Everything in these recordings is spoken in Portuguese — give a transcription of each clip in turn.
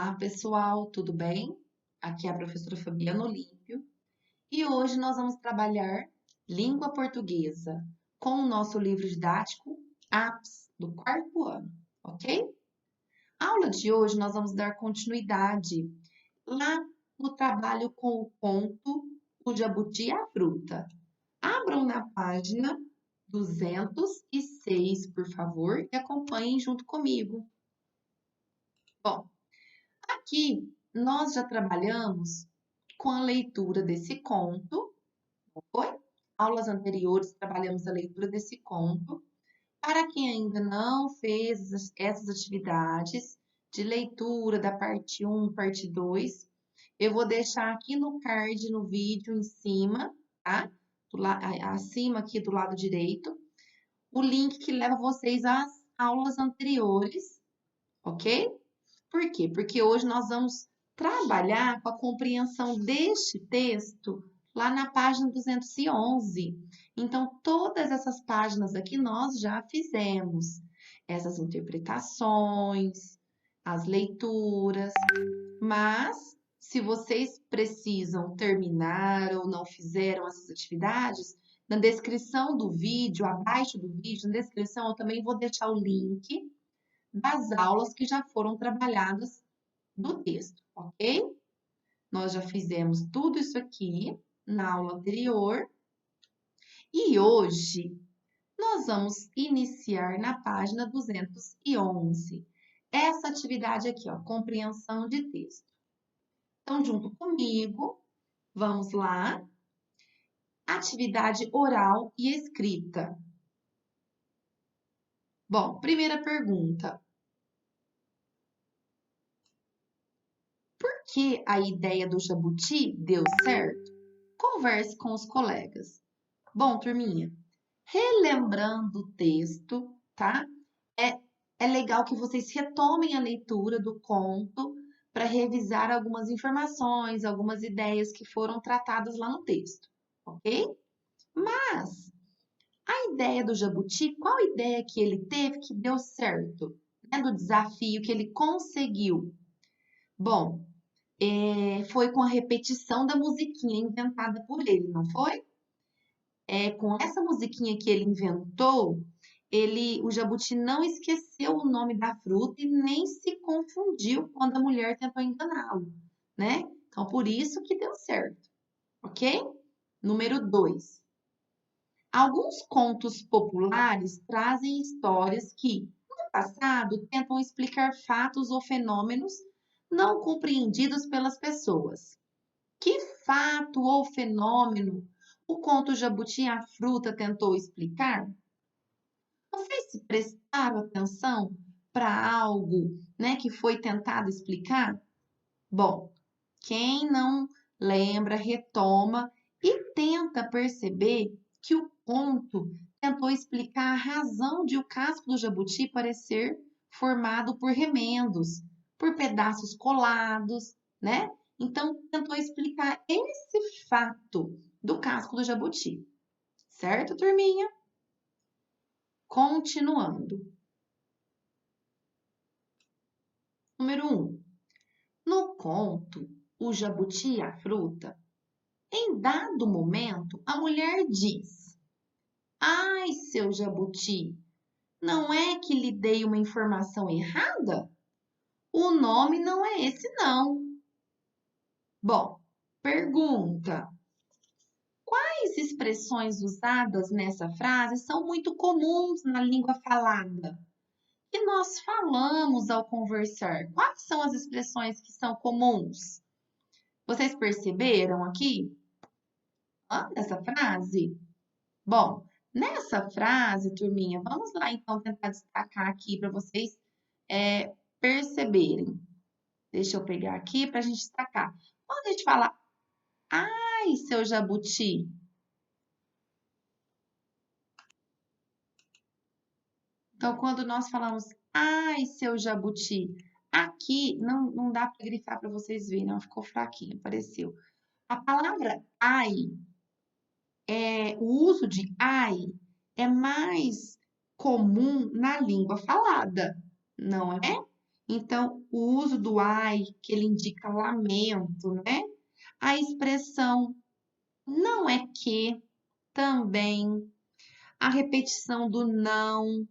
Olá, pessoal, tudo bem? Aqui é a professora Fabiana Olímpio e hoje nós vamos trabalhar língua portuguesa com o nosso livro didático APS do quarto ano, ok? A aula de hoje nós vamos dar continuidade lá no trabalho com o conto O Jabuti e a Fruta. Abram na página 206, por favor, e acompanhem junto comigo. Bom, aqui nós já trabalhamos com a leitura desse conto, não foi? Aulas anteriores trabalhamos a leitura desse conto. Para quem ainda não fez essas atividades de leitura da parte 1, parte 2, eu vou deixar aqui no card, no vídeo, em cima, tá? Acima aqui do lado direito, o link que leva vocês às aulas anteriores, ok? Por quê? Porque hoje nós vamos trabalhar com a compreensão deste texto lá na página 211. Então, todas essas páginas aqui nós já fizemos. Essas interpretações, as leituras, mas se vocês precisam terminar ou não fizeram essas atividades, na descrição do vídeo, abaixo do vídeo, na descrição, eu também vou deixar o link das aulas que já foram trabalhadas do texto, ok? Nós já fizemos tudo isso aqui na aula anterior e hoje nós vamos iniciar na página 211. Essa atividade aqui, ó, compreensão de texto. Então, junto comigo, vamos lá. Atividade oral e escrita. Bom, primeira pergunta. Por que a ideia do jabuti deu certo? Converse com os colegas. Bom, turminha, relembrando o texto, tá? É legal que vocês retomem a leitura do conto para revisar algumas informações, algumas ideias que foram tratadas lá no texto, ok? Mas a ideia do jabuti, qual ideia que ele teve que deu certo? Né? Do desafio que ele conseguiu? Bom, foi com a repetição da musiquinha inventada por ele, não foi? Com essa musiquinha que ele inventou, o jabuti não esqueceu o nome da fruta e nem se confundiu quando a mulher tentou enganá-lo, né? Então, por isso que deu certo, ok? Número 2. Alguns contos populares trazem histórias que, no passado, tentam explicar fatos ou fenômenos não compreendidos pelas pessoas. Que fato ou fenômeno o conto Jabuti e a Fruta tentou explicar? Vocês se prestaram atenção para algo, né, que foi tentado explicar? Bom, quem não lembra, retoma e tenta perceber que o conto tentou explicar a razão de o casco do jabuti parecer formado por remendos, por pedaços colados, né? Então, tentou explicar esse fato do casco do jabuti. Certo, turminha? Continuando. Número 1. No conto, o jabuti e a fruta, em dado momento, a mulher diz: Ai, seu jabuti, não é que lhe dei uma informação errada? O nome não é esse, não. Bom, pergunta. Quais expressões usadas nessa frase são muito comuns na língua falada? E nós falamos ao conversar. Quais são as expressões que são comuns? Vocês perceberam aqui? Nessa frase? Bom, nessa frase, turminha, vamos lá então tentar destacar aqui para vocês perceberem. Deixa eu pegar aqui para a gente destacar. Quando a gente fala, ai, seu jabuti. Então, quando nós falamos, ai, seu jabuti, aqui não dá para grifar para vocês verem, não, ficou fraquinho, apareceu. A palavra ai, o uso de ai é mais comum na língua falada, não é? Então, o uso do ai, que ele indica lamento, né? A expressão não é que, também. A repetição do não,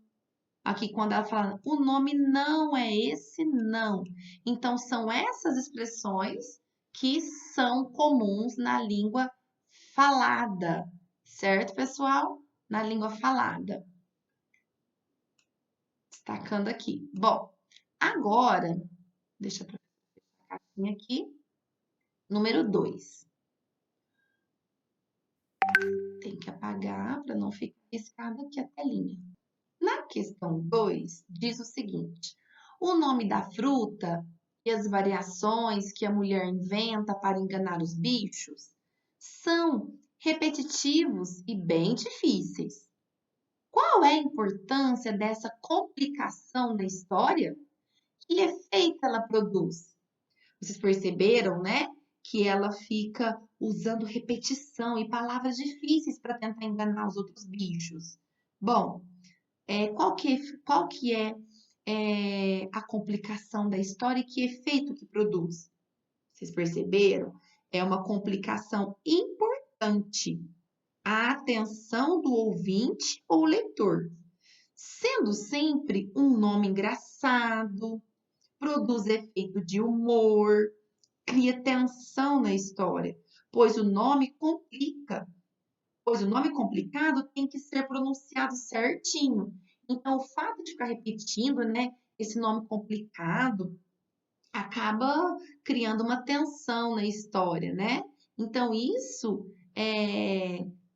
aqui quando ela fala, o nome não é esse, não. Então, são essas expressões que são comuns na língua falada, certo, pessoal? Na língua falada. Destacando aqui. Bom, agora, deixa eu a caixinha aqui. Número 2. Tem que apagar para não ficar riscada aqui a telinha. Na questão 2, diz o seguinte: o nome da fruta e as variações que a mulher inventa para enganar os bichos são repetitivos e bem difíceis. Qual é a importância dessa complicação da história? Que efeito ela produz? Vocês perceberam, né? Que ela fica usando repetição e palavras difíceis para tentar enganar os outros bichos. Bom, qual que é a complicação da história e que efeito que produz? Vocês perceberam? É uma complicação importante. A atenção do ouvinte ou leitor, sendo sempre um nome engraçado, produz efeito de humor, cria tensão na história, pois o nome complica. Pois o nome complicado tem que ser pronunciado certinho. Então, o fato de ficar repetindo, né, esse nome complicado acaba criando uma tensão na história, né? Então, isso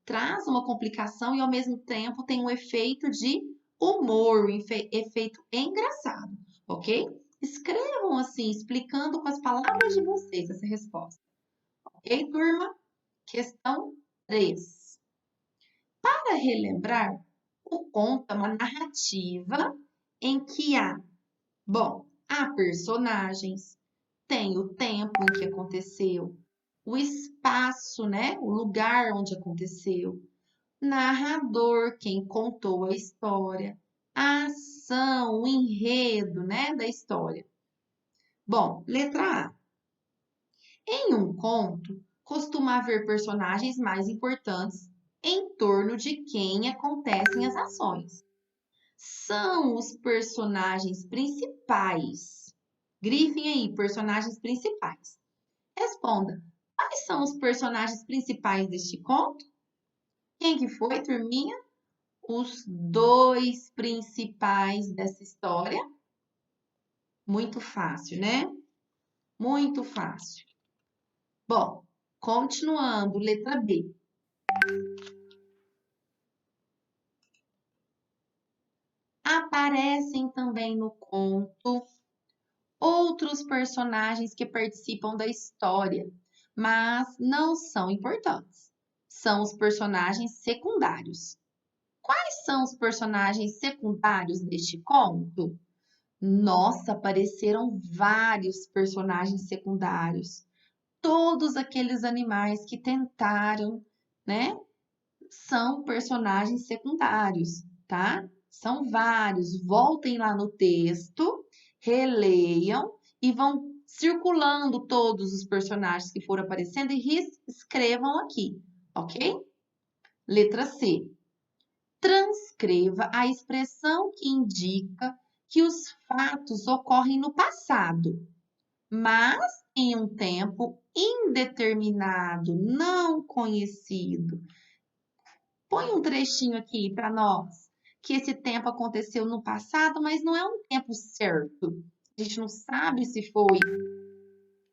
traz uma complicação e, ao mesmo tempo, tem um efeito de humor, um efeito engraçado, ok? Escrevam assim, explicando com as palavras de vocês essa resposta. Ok, turma? Questão 3. Para relembrar, o conto é uma narrativa em que há personagens, tem o tempo em que aconteceu, o espaço, né, o lugar onde aconteceu, narrador, quem contou a história, a ação, o enredo, né, da história. Bom, letra A. Em um conto, costuma haver personagens mais importantes em torno de quem acontecem as ações. São os personagens principais. Grifem aí, personagens principais. Responda, quais são os personagens principais deste conto? Quem que foi, turminha? Os dois principais dessa história. Muito fácil, né? Muito fácil. Bom, continuando, letra B. Aparecem também no conto outros personagens que participam da história, mas não são importantes. São os personagens secundários. Quais são os personagens secundários deste conto? Nossa, apareceram vários personagens secundários. Todos aqueles animais que tentaram, né? São personagens secundários, tá? São vários. Voltem lá no texto, releiam e vão circulando todos os personagens que foram aparecendo e escrevam aqui, ok? Letra C. Transcreva a expressão que indica que os fatos ocorrem no passado, mas em um tempo indeterminado, não conhecido. Põe um trechinho aqui para nós, que esse tempo aconteceu no passado, mas não é um tempo certo. A gente não sabe se foi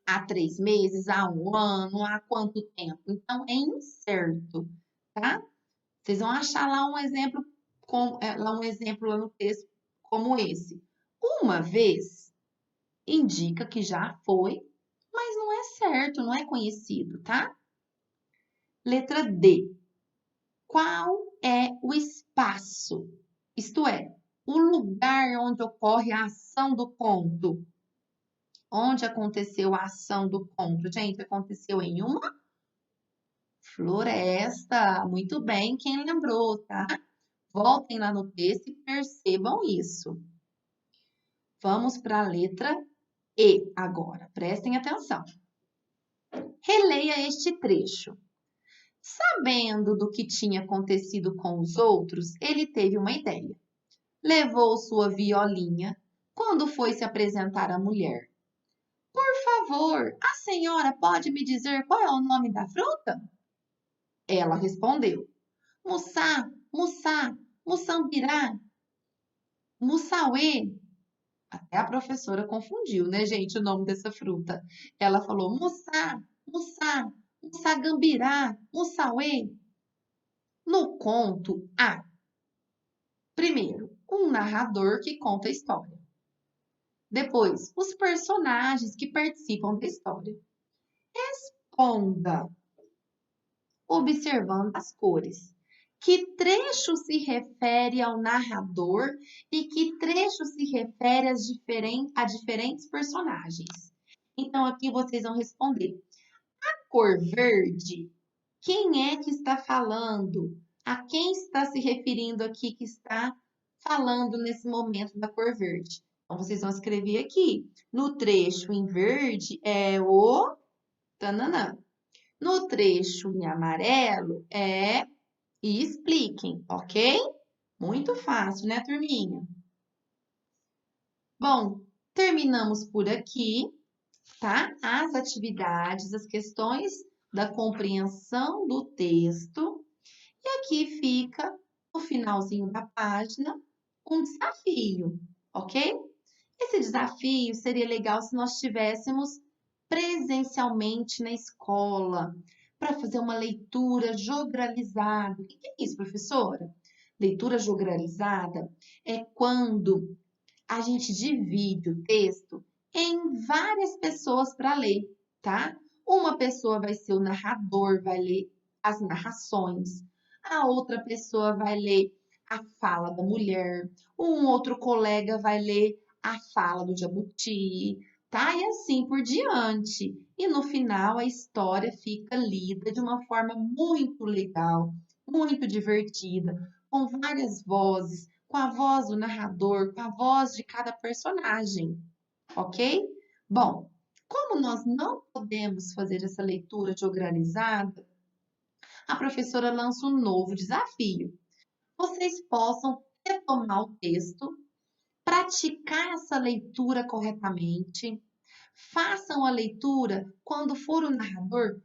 há 3 meses, há um ano, há quanto tempo. Então, é incerto, tá? Vocês vão achar lá um exemplo, lá no texto como esse. Uma vez indica que já foi, mas não é certo, não é conhecido, tá? Letra D. Qual é o espaço? Isto é, o lugar onde ocorre a ação do conto. Onde aconteceu a ação do conto? Gente, aconteceu em uma floresta. Muito bem, quem lembrou, tá? Voltem lá no texto e percebam isso. Vamos para a letra E agora. Prestem atenção. Releia este trecho. Sabendo do que tinha acontecido com os outros, ele teve uma ideia. Levou sua violinha quando foi se apresentar à mulher. Por favor, a senhora pode me dizer qual é o nome da fruta? Ela respondeu. Mussá, mussá, mussambirá, mussauê. Até a professora confundiu, né, gente, o nome dessa fruta. Ela falou mussá, mussá, mussagambirá, mussauê. No conto há, primeiro, um narrador que conta a história. Depois, os personagens que participam da história. Responda, observando as cores. Que trecho se refere ao narrador e que trecho se refere a diferentes personagens? Então, aqui vocês vão responder. A cor verde, quem é que está falando? A quem está se referindo aqui que está falando nesse momento da cor verde? Então, vocês vão escrever aqui. No trecho em verde é o tananã. No trecho em amarelo é e expliquem, ok? Muito fácil, né, turminha? Bom, terminamos por aqui, tá? As atividades, as questões da compreensão do texto. E aqui fica, no finalzinho da página, um desafio, ok? Esse desafio seria legal se nós estivéssemos presencialmente na escola, para fazer uma leitura jogralizada. O que é isso, professora? Leitura jogralizada é quando a gente divide o texto em várias pessoas para ler, tá? Uma pessoa vai ser o narrador, vai ler as narrações. A outra pessoa vai ler a fala da mulher. Um outro colega vai ler a fala do jabuti, tá? E assim por diante. E no final a história fica lida de uma forma muito legal, muito divertida, com várias vozes, com a voz do narrador, com a voz de cada personagem, ok? Bom, como nós não podemos fazer essa leitura jogralizada, a professora lança um novo desafio. Vocês possam retomar o texto, praticar essa leitura corretamente, façam a leitura, quando for o narrador,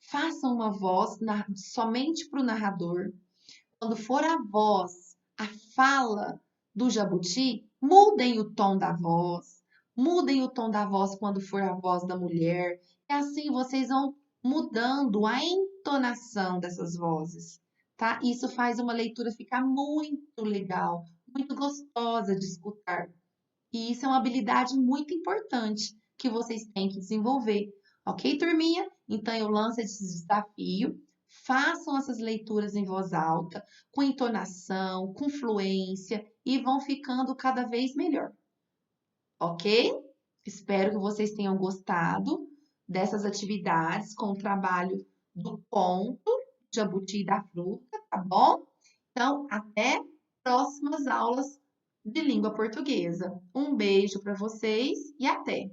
façam uma voz somente para o narrador. Quando for a voz, a fala do jabuti, mudem o tom da voz. Mudem o tom da voz quando for a voz da mulher. E assim vocês vão mudando a entonação dessas vozes, tá? Isso faz uma leitura ficar muito legal, muito gostosa de escutar. E isso é uma habilidade muito importante que vocês têm que desenvolver. Ok, turminha? Então, eu lanço esse desafio. Façam essas leituras em voz alta, com entonação, com fluência e vão ficando cada vez melhor. Ok? Espero que vocês tenham gostado dessas atividades com o trabalho do ponto, jabuti e da fruta, tá bom? Então, até próximas aulas de língua portuguesa. Um beijo para vocês e até!